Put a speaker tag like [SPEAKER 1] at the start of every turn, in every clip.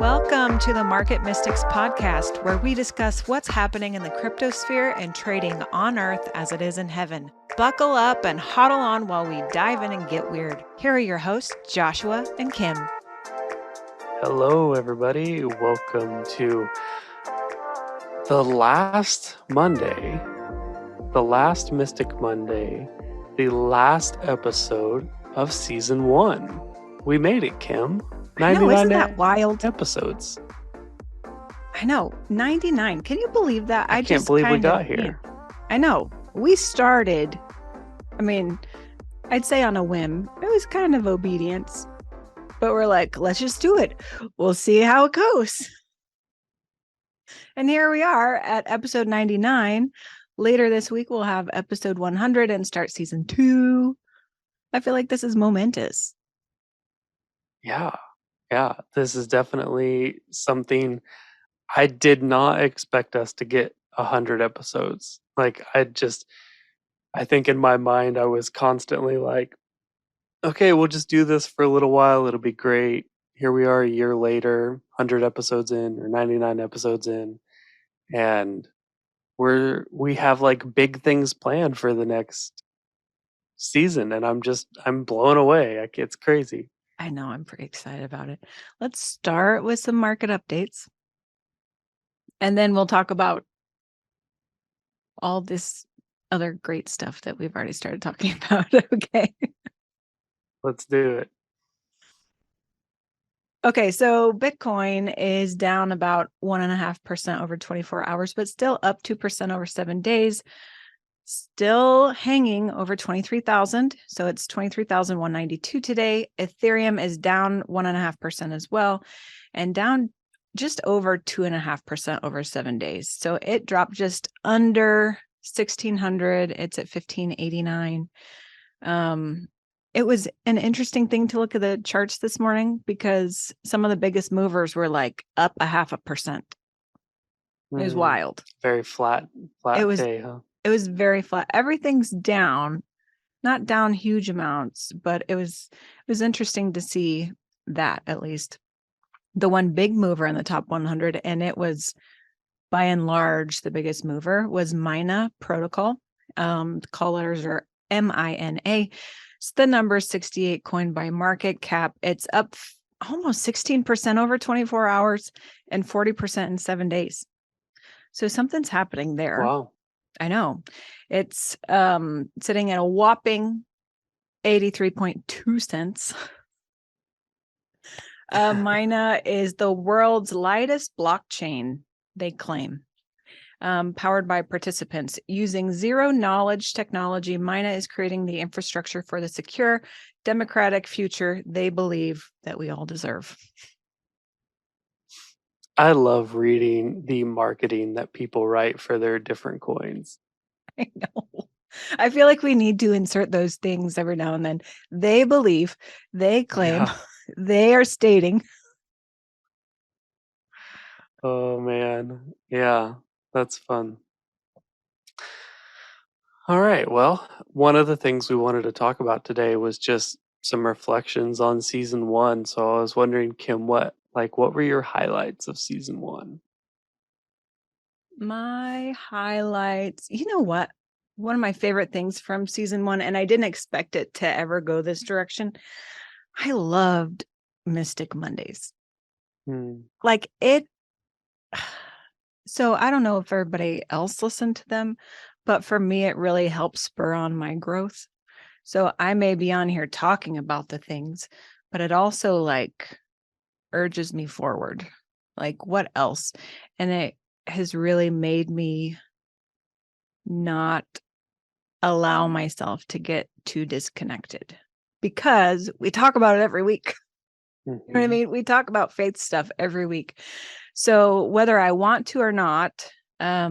[SPEAKER 1] Welcome to the Market Mystics podcast, where we discuss what's happening in the cryptosphere and trading on Earth as it is in heaven. Buckle up and huddle on while we dive in and get weird. Here are your hosts, Joshua and Kim.
[SPEAKER 2] Hello, everybody. Welcome to the last Monday, the last Mystic Monday, the last episode of season 1. We made it, Kim.
[SPEAKER 1] I know, isn't that wild?
[SPEAKER 2] Episodes.
[SPEAKER 1] I know, 99. Can you believe that?
[SPEAKER 2] I can't believe we got here.
[SPEAKER 1] I know. We started, I'd say on a whim. It was kind of obedience. But we're like, let's just do it. We'll see how it goes. And here we are at episode 99. Later this week, we'll have episode 100 and start season 2. I feel like this is momentous.
[SPEAKER 2] Yeah, this is definitely something I did not expect us to get 100 episodes. Like, I think in my mind, I was constantly like, okay, we'll just do this for a little while. It'll be great. Here we are a year later, 100 episodes in or 99 episodes in. And we have like big things planned for the next season. And I'm blown away. It's crazy.
[SPEAKER 1] I know, I'm pretty excited about it. Let's start with some market updates. And then we'll talk about all this other great stuff that we've already started talking about. Okay.
[SPEAKER 2] Let's do it.
[SPEAKER 1] Okay, so Bitcoin is down about 1.5% over 24 hours, but still up 2% over 7 days. Still hanging over 23,000. So it's 23,192 today. Ethereum is down 1.5% as well, and down just over 2.5% over 7 days. So it dropped just under 1,600. It's at 1,589. It was an interesting thing to look at the charts this morning because some of the biggest movers were like up 0.5%. It was wild.
[SPEAKER 2] Very flat day, huh?
[SPEAKER 1] It was very flat. Everything's down, not down huge amounts, but it was interesting to see that, at least. The one big mover in the top 100, and it was by and large the biggest mover, was Mina Protocol. The call letters are MINA. So the number is 68 coin by market cap. It's up almost 16% over 24 hours and 40% in 7 days. So something's happening there.
[SPEAKER 2] Wow.
[SPEAKER 1] I know. It's sitting at a whopping 83.2 cents. Mina is the world's lightest blockchain, they claim, powered by participants. Using zero-knowledge technology, Mina is creating the infrastructure for the secure, democratic future they believe that we all deserve.
[SPEAKER 2] I love reading the marketing that people write for their different coins.
[SPEAKER 1] I know. I feel like we need to insert those things every now and then. They believe, they claim, they are stating.
[SPEAKER 2] Oh, man. Yeah, that's fun. All right. Well, one of the things we wanted to talk about today was just some reflections on season 1. So I was wondering, Kim, what were your highlights of season 1?
[SPEAKER 1] My highlights, you know what? One of my favorite things from season 1, and I didn't expect it to ever go this direction. I loved Mystic Mondays. Like it. So I don't know if everybody else listened to them, but for me, it really helps spur on my growth. So I may be on here talking about the things, but it also like urges me forward. Like, what else? And it has really made me not allow myself to get too disconnected, because we talk about it every week. You know what I mean? We talk about faith stuff every week. So whether I want to or not, I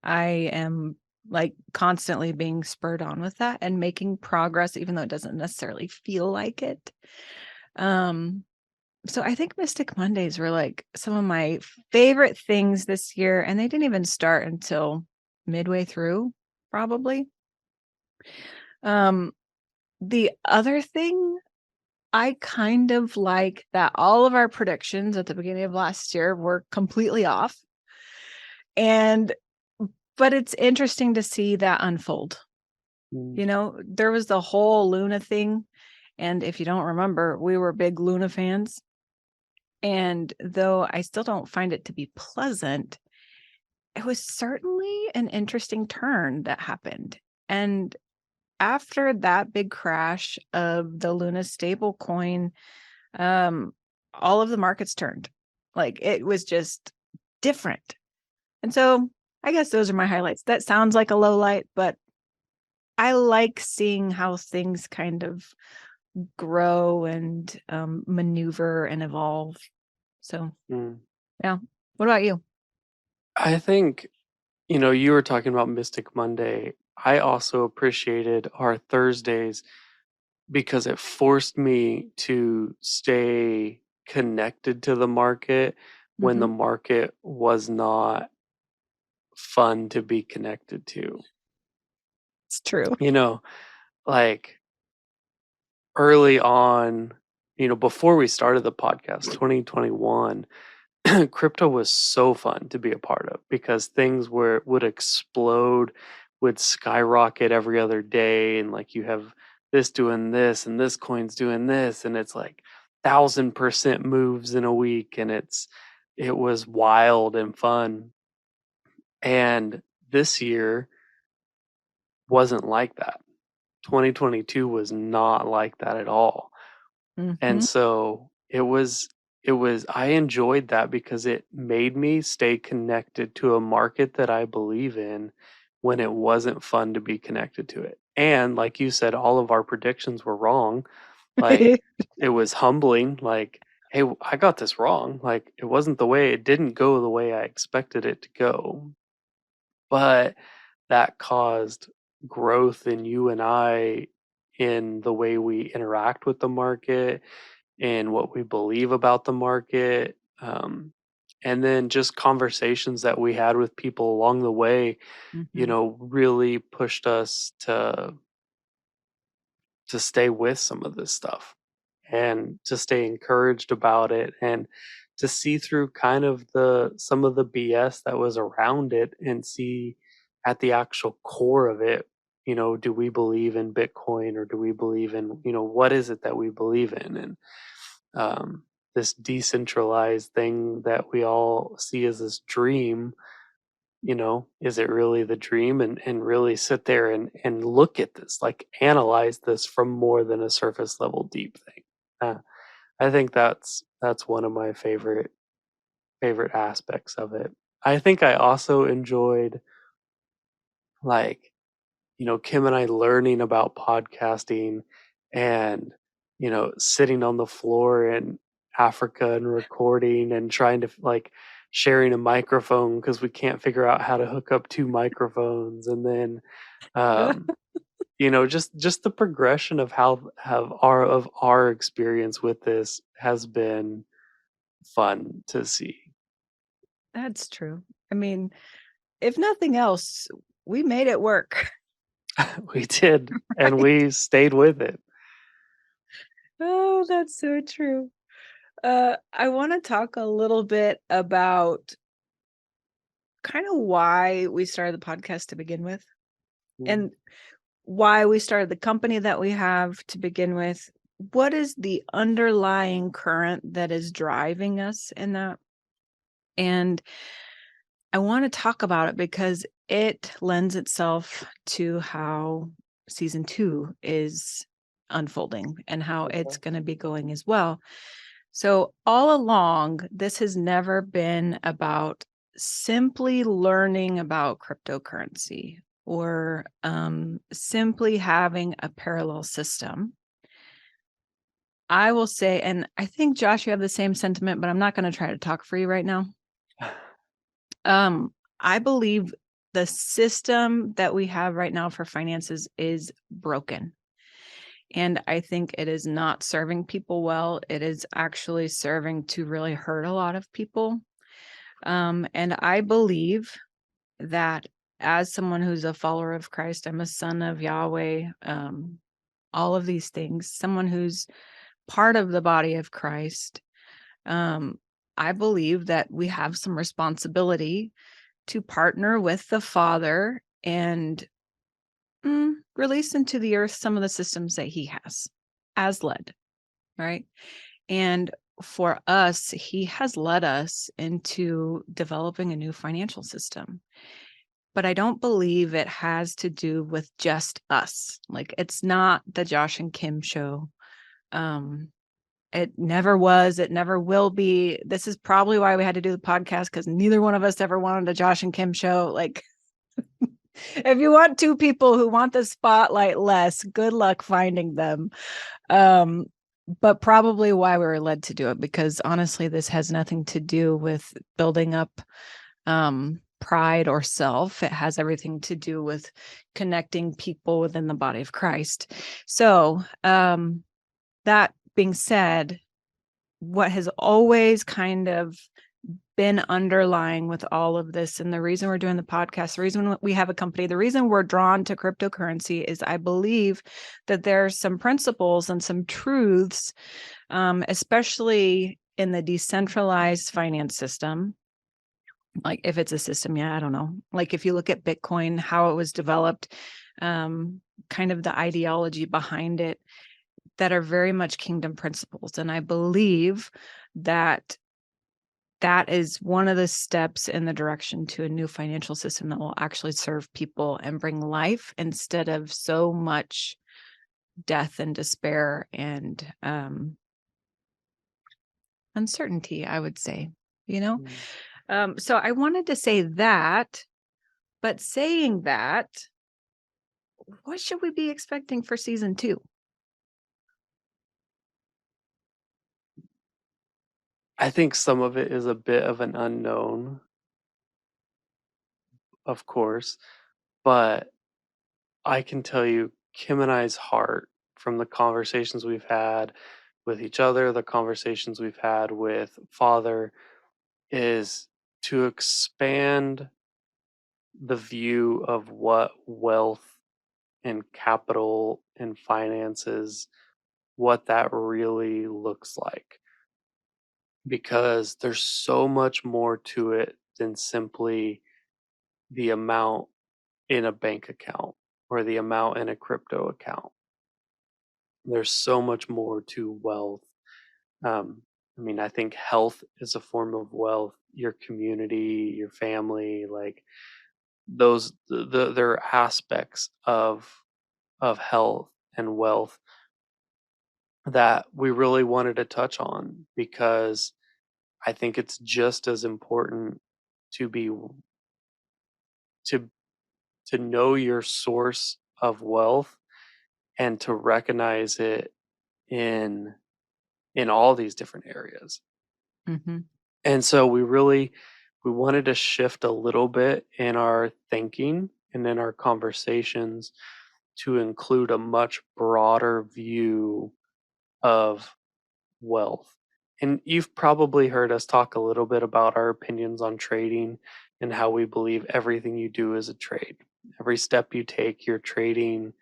[SPEAKER 1] am like constantly being spurred on with that and making progress, even though it doesn't necessarily feel like it. So I think Mystic Mondays were like some of my favorite things this year, and they didn't even start until midway through, probably. The other thing I kind of like that all of our predictions at the beginning of last year were completely off. And but it's interesting to see that unfold.
[SPEAKER 2] Mm,
[SPEAKER 1] There was the whole Luna thing. And if you don't remember, we were big Luna fans. And though I still don't find it to be pleasant, it was certainly an interesting turn that happened. And after that big crash of the Luna stable coin, all of the markets turned. Like it was just different. And so I guess those are my highlights. That sounds like a low light, but I like seeing how things kind of grow and maneuver and evolve. So,
[SPEAKER 2] mm.
[SPEAKER 1] yeah. What about you?
[SPEAKER 2] I think, you were talking about Mystic Monday. I also appreciated our Thursdays because it forced me to stay connected to the market when the
[SPEAKER 1] Mm-hmm.
[SPEAKER 2] market was not fun to be connected to.
[SPEAKER 1] It's true.
[SPEAKER 2] You know, like early on, before we started the podcast, 2021, crypto was so fun to be a part of because things would explode, would skyrocket every other day, and like you have this doing this and this coin's doing this, and it's like 1,000% moves in a week, and it was wild and fun. And this year wasn't like that. 2022 was not like that at all. And
[SPEAKER 1] Mm-hmm.
[SPEAKER 2] so I enjoyed that because it made me stay connected to a market that I believe in when it wasn't fun to be connected to it. And like you said, all of our predictions were wrong. Like it was humbling, like, hey, I got this wrong. Like it didn't go the way I expected it to go. But that caused growth in you and I in the way we interact with the market and what we believe about the market. And then just conversations that we had with people along the way,
[SPEAKER 1] Mm-hmm.
[SPEAKER 2] really pushed us to stay with some of this stuff and to stay encouraged about it and to see through kind of the some of the BS that was around it and see at the actual core of it, do we believe in Bitcoin or do we believe in, what is it that we believe in? And um, this decentralized thing that we all see as this dream, is it really the dream? And really sit there and look at this, like analyze this from more than a surface level deep thing. I think that's one of my favorite aspects of it. I think I also enjoyed, like, Kim and I learning about podcasting and, sitting on the floor in Africa and recording and trying to like sharing a microphone because we can't figure out how to hook up two microphones. And then, um, just the progression of how have our experience with this has been fun to see.
[SPEAKER 1] That's true. I mean, if nothing else, we made it work.
[SPEAKER 2] We did, and
[SPEAKER 1] Right?
[SPEAKER 2] we stayed with it.
[SPEAKER 1] Oh, that's so true. I want to talk a little bit about kind of why we started the podcast to begin with
[SPEAKER 2] Mm,
[SPEAKER 1] and why we started the company that we have to begin with. What is the underlying current that is driving us in that? And I want to talk about it because it lends itself to how season 2 is unfolding and how it's
[SPEAKER 2] okay.
[SPEAKER 1] going to be going as well. So, all along, this has never been about simply learning about cryptocurrency or simply having a parallel system. I will say, and I think, Josh, you have the same sentiment, but I'm not going to try to talk for you right now. I believe the system that we have right now for finances is broken. And I think it is not serving people well. It is actually serving to really hurt a lot of people. And I believe that as someone who's a follower of Christ, I'm a son of Yahweh, all of these things, someone who's part of the body of Christ, um, I believe that we have some responsibility to partner with the Father and release into the earth some of the systems that he has as led, right? And for us, he has led us into developing a new financial system. But I don't believe it has to do with just us. Like, it's not the Josh and Kim show. It never was. It never will be. This is probably why we had to do the podcast, because neither one of us ever wanted a Josh and Kim show. Like, if you want two people who want the spotlight less, good luck finding them. But probably why we were led to do it, because honestly, this has nothing to do with building up pride or self. It has everything to do with connecting people within the body of Christ. So, that being said, what has always kind of been underlying with all of this, and the reason we're doing the podcast, the reason we have a company, the reason we're drawn to cryptocurrency is I believe that there's some principles and some truths, especially in the decentralized finance system. Like, if it's a system, I don't know. Like, if you look at Bitcoin, how it was developed, kind of the ideology behind it, that are very much kingdom principles. And I believe that that is one of the steps in the direction to a new financial system that will actually serve people and bring life instead of so much death and despair and uncertainty, I would say, you know? So I wanted to say that, but saying that, what should we be expecting for season 2?
[SPEAKER 2] I think some of it is a bit of an unknown, of course, but I can tell you Kim and I's heart from the conversations we've had with each other, the conversations we've had with Father, is to expand the view of what wealth and capital and finances, what that really looks like. Because there's so much more to it than simply the amount in a bank account or the amount in a crypto account. There's so much more to wealth. I mean, I think health is a form of wealth. Your community, your family, like those, there are aspects of health and wealth that we really wanted to touch on because I think it's just as important to be to to know your source of wealth and to recognize it in in all these different areas.
[SPEAKER 1] Mm-hmm.
[SPEAKER 2] And so we wanted to shift a little bit in our thinking and in our conversations to include a much broader view of wealth. And you've probably heard us talk a little bit about our opinions on trading and how we believe everything you do is a trade. Every step you take, you're trading,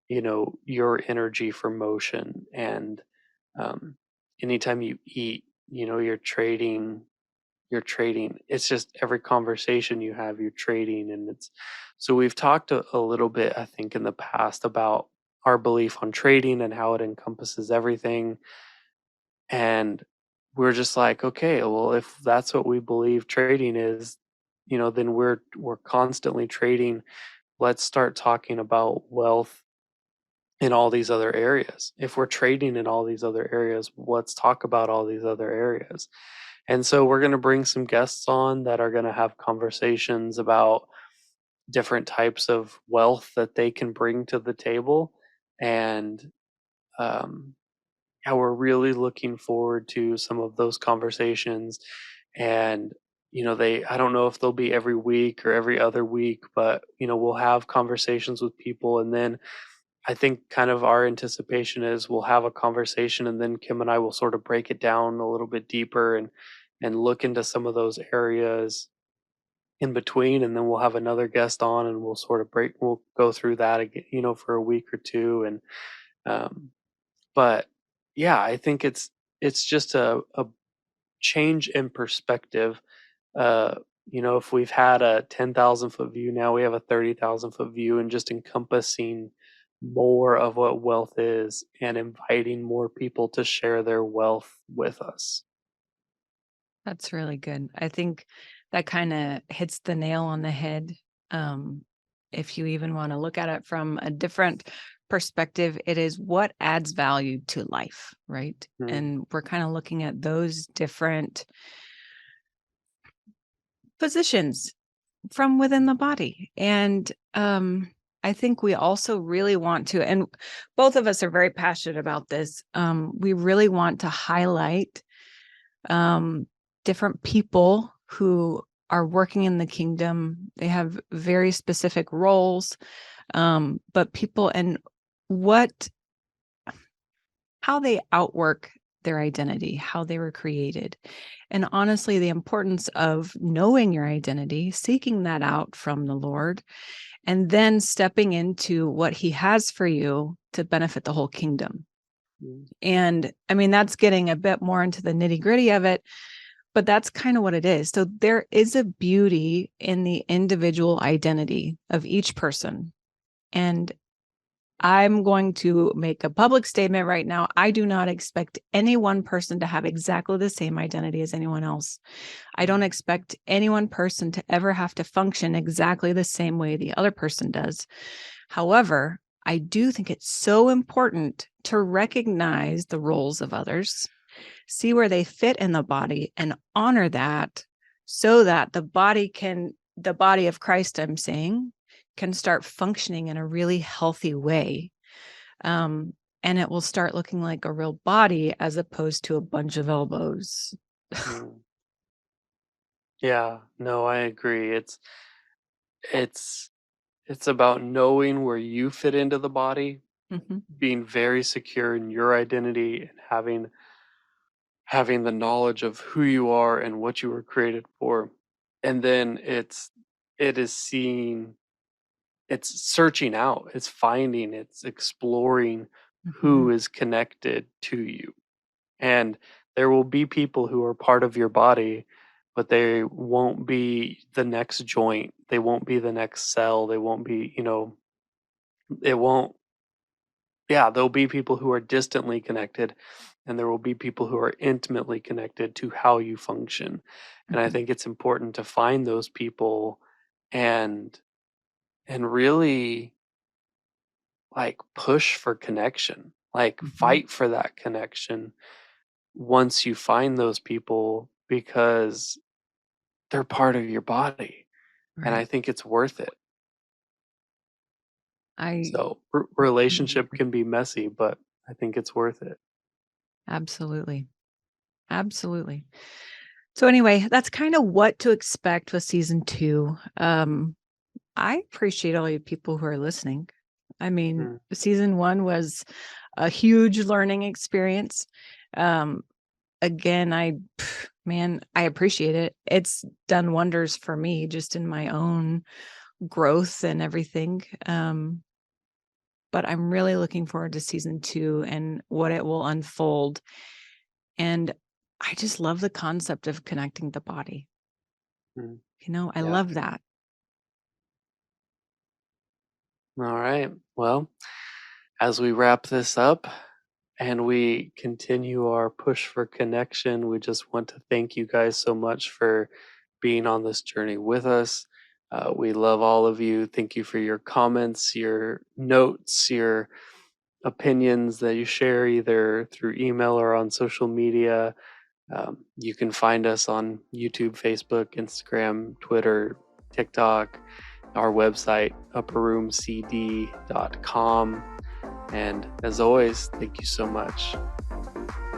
[SPEAKER 2] your energy for motion. And um, anytime you eat, you're trading. It's just every conversation you have, you're trading. And it's so we've talked a little bit, I think, in the past about our belief on trading and how it encompasses everything. And we're just like, okay, well, if that's what we believe trading is, then we're constantly trading. Let's start talking about wealth in all these other areas. If we're trading in all these other areas, let's talk about all these other areas. And so we're going to bring some guests on that are going to have conversations about different types of wealth that they can bring to the table. And um, yeah, we're really looking forward to some of those conversations. And, I don't know if they'll be every week or every other week, but, we'll have conversations with people. And then I think kind of our anticipation is we'll have a conversation and then Kim and I will sort of break it down a little bit deeper and look into some of those areas in between, and then we'll have another guest on and we'll go through that again, for a week or two. And but yeah, I think it's just a change in perspective. Uh, if we've had a 10,000-foot view, now we have a 30,000-foot view, and just encompassing more of what wealth is and inviting more people to share their wealth with us.
[SPEAKER 1] That's really good. I think that kind of hits the nail on the head. Um, if you even want to look at it from a different perspective, it is what adds value to life, right?
[SPEAKER 2] Mm,
[SPEAKER 1] And we're kind of looking at those different positions from within the body. And I think we also really want to, and both of us are very passionate about this. We really want to highlight um, different people who are working in the kingdom. They have very specific roles, but people and what, how they outwork their identity, how they were created. And honestly, the importance of knowing your identity, seeking that out from the Lord, and then stepping into what he has for you to benefit the whole kingdom.
[SPEAKER 2] mm,
[SPEAKER 1] And I mean, that's getting a bit more into the nitty gritty of it, but that's kind of what it is. So there is a beauty in the individual identity of each person. And I'm going to make a public statement right now. I do not expect any one person to have exactly the same identity as anyone else. I don't expect any one person to ever have to function exactly the same way the other person does. However, I do think it's so important to recognize the roles of others, see where they fit in the body, and honor that so that the body of Christ, I'm saying, can start functioning in a really healthy way. And it will start looking like a real body as opposed to a bunch of elbows.
[SPEAKER 2] mm. Yeah, no, I agree. It's it's about knowing where you fit into the body,
[SPEAKER 1] Mhm,
[SPEAKER 2] being very secure in your identity, and having the knowledge of who you are and what you were created for. And then it is seeing, it's searching out, it's finding, it's exploring who
[SPEAKER 1] mhm,
[SPEAKER 2] is connected to you. And there will be people who are part of your body, but they won't be the next joint. They won't be the next cell. They won't be, it won't, yeah, there'll be people who are distantly connected, and there will be people who are intimately connected to how you function. And I
[SPEAKER 1] mhm,
[SPEAKER 2] think it's important to find those people and really like push for connection, like
[SPEAKER 1] mhm.
[SPEAKER 2] fight for that connection once you find those people, because they're part of your body, and I
[SPEAKER 1] Right.
[SPEAKER 2] think it's worth it.
[SPEAKER 1] I
[SPEAKER 2] So,
[SPEAKER 1] totally
[SPEAKER 2] relationship
[SPEAKER 1] agree.
[SPEAKER 2] can be messy, but I think it's worth it.
[SPEAKER 1] Absolutely. Absolutely. So anyway, that's kind of what to expect with season 2. I appreciate all you people who are listening. I mean,
[SPEAKER 2] Mm,
[SPEAKER 1] season 1 was a huge learning experience. Um, again, man, I appreciate it. It's done wonders for me just in my own growth and everything. But I'm really looking forward to season 2 and what it will unfold. And I just love the concept of connecting the body.
[SPEAKER 2] mm,
[SPEAKER 1] I
[SPEAKER 2] yeah.
[SPEAKER 1] love that.
[SPEAKER 2] Alright. Well, as we wrap this up and we continue our push for connection, we just want to thank you guys so much for being on this journey with us. We love all of you. Thank you for your comments, your notes, your opinions that you share either through email or on social media. You can find us on YouTube, Facebook, Instagram, Twitter, TikTok, our website, upperroomcd.com. And as always, thank you so much.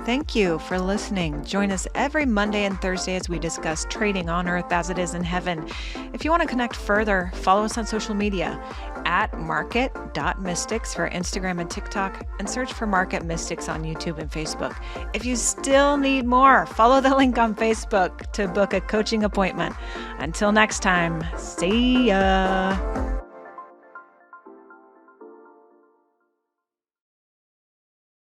[SPEAKER 1] Thank you for listening. Join us every Monday and Thursday as we discuss trading on earth as it is in heaven. If you want to connect further, follow us on social media at market.mystics for Instagram and TikTok, and search for Market Mystics on YouTube and Facebook. If you still need more, follow the link on Facebook to book a coaching appointment. Until next time, see ya.